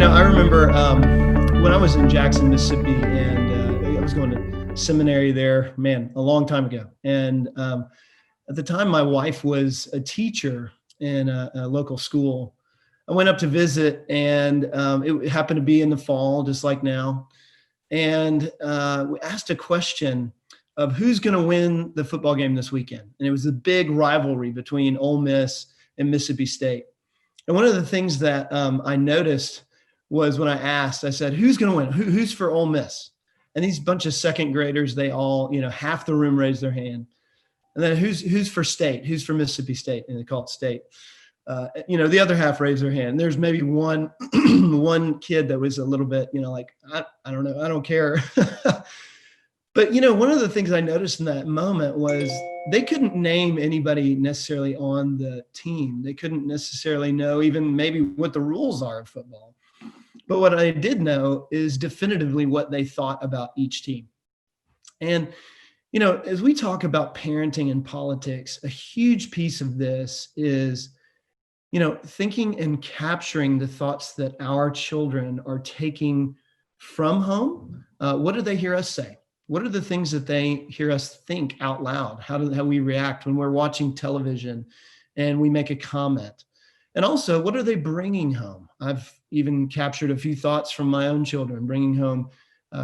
I remember when I was in Jackson, Mississippi, and I was going to seminary there, man, a long time ago. And at the time, my wife was a teacher in a local school. I went up to visit, and it happened to be in the fall, just like now. And we asked a question of who's going to win the football game this weekend. And it was a big rivalry between Ole Miss and Mississippi State. And one of the things that I noticed was when I asked, I said, who's going to win? Who's for Ole Miss? And these bunch of second graders, they all, half the room raised their hand. And then who's for State? Who's for Mississippi State? And they call it State. The other half raised their hand. There's maybe one kid that was a little bit, I don't know, I don't care. But, one of the things I noticed in that moment was they couldn't name anybody necessarily on the team. They couldn't necessarily know even maybe what the rules are of football. But what I did know is definitively what they thought about each team. And, as we talk about parenting and politics, a huge piece of this is, thinking and capturing the thoughts that our children are taking from home. What do they hear us say? What are the things that they hear us think out loud? How we react when we're watching television and we make a comment? And also, what are they bringing home? I've even captured a few thoughts from my own children, bringing home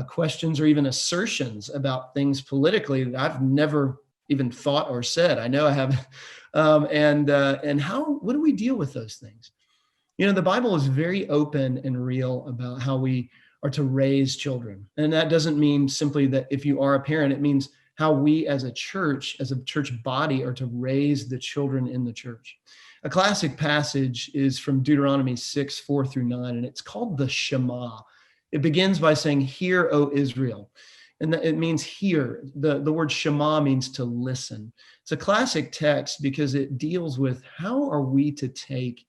questions or even assertions about things politically that I've never even thought or said. I know I haven't. What do we deal with those things? The Bible is very open and real about how we are to raise children. And that doesn't mean simply that if you are a parent, it means how we as a church body are to raise the children in the church. A classic passage is from Deuteronomy 6, 4-9, and it's called the Shema. It begins by saying, "Hear, O Israel." And it means hear. The word Shema means to listen. It's a classic text because it deals with how are we to take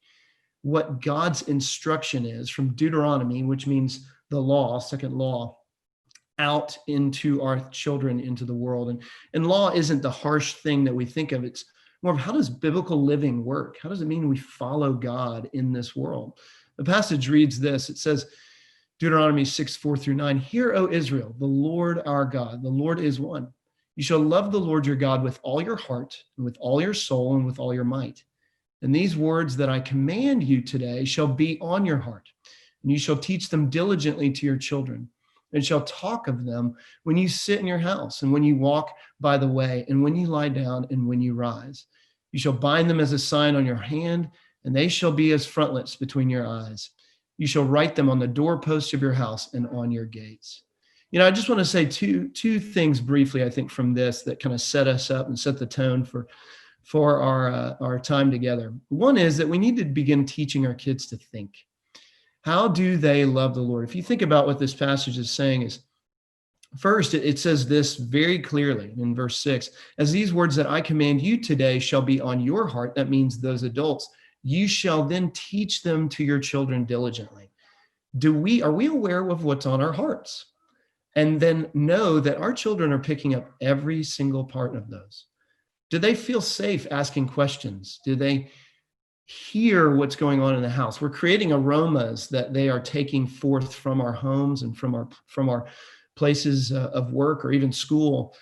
what God's instruction is from Deuteronomy, which means the law, second law, out into our children, into the world. And law isn't the harsh thing that we think of. It's more of how does biblical living work? How does it mean we follow God in this world? The passage reads this. It says, Deuteronomy 6, 4-9, "Hear, O Israel, the Lord our God, the Lord is one. You shall love the Lord your God with all your heart and with all your soul and with all your might. And these words that I command you today shall be on your heart, and you shall teach them diligently to your children, and shall talk of them when you sit in your house, and when you walk by the way, and when you lie down, and when you rise. You shall bind them as a sign on your hand, and they shall be as frontlets between your eyes. You shall write them on the doorposts of your house and on your gates." I just want to say two things briefly, I think, from this that kind of set us up and set the tone for our time together. One is that we need to begin teaching our kids to think. How do they love the Lord? If you think about what this passage is saying is, first, it says this very clearly in verse 6, "As these words that I command you today shall be on your heart," that means those adults, "you shall then teach them to your children diligently." Are we aware of what's on our hearts? And then know that our children are picking up every single part of those. Do they feel safe asking questions? Do they hear what's going on in the house? We're creating aromas that they are taking forth from our homes and from our places of work or even school.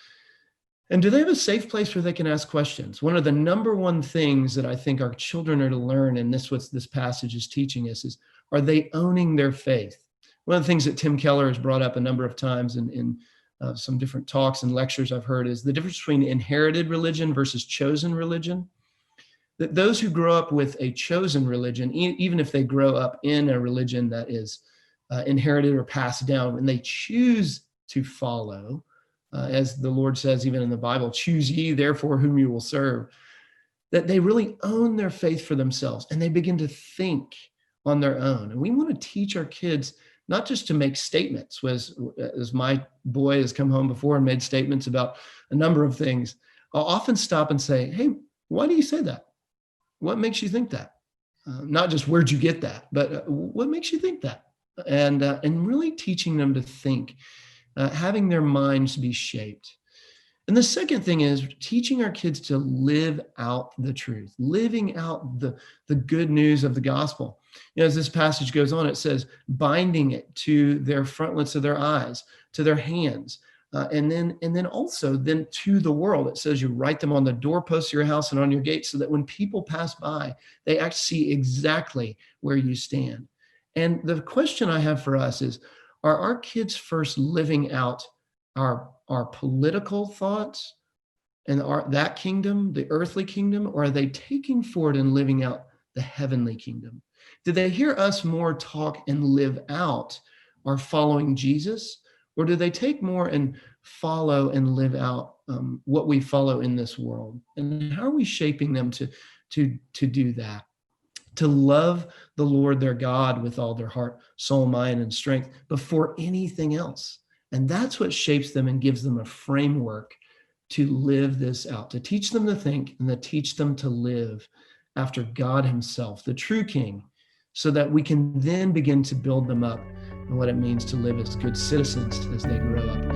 And do they have a safe place where they can ask questions? One of the number one things that I think our children are to learn, and this what this passage is teaching us, is are they owning their faith? One of the things that Tim Keller has brought up a number of times in some different talks and lectures I've heard is the difference between inherited religion versus chosen religion. That those who grow up with a chosen religion, even if they grow up in a religion that is inherited or passed down, when they choose to follow, as the Lord says, even in the Bible, "Choose ye therefore whom you will serve," that they really own their faith for themselves and they begin to think on their own. And we want to teach our kids not just to make statements, as my boy has come home before and made statements about a number of things. I'll often stop and say, "Hey, why do you say that? What makes you think that?" Not just where'd you get that, but what makes you think that? And really teaching them to think, having their minds be shaped. And the second thing is teaching our kids to live out the truth, living out the good news of the gospel. As this passage goes on, it says, binding it to their frontlets of their eyes, to their hands, and then also to the world. It says you write them on the doorposts of your house and on your gates, so that when people pass by, they actually see exactly where you stand. And the question I have for us is, are our kids first living out our political thoughts and that kingdom, the earthly kingdom, or are they taking forward and living out the heavenly kingdom? Do they hear us more talk and live out our following Jesus, or do they take more and follow and live out what we follow in this world? And how are we shaping them to do that? To love the Lord their God with all their heart, soul, mind, and strength before anything else. And that's what shapes them and gives them a framework to live this out, to teach them to think and to teach them to live after God himself, the true King, so that we can then begin to build them up in what it means to live as good citizens as they grow up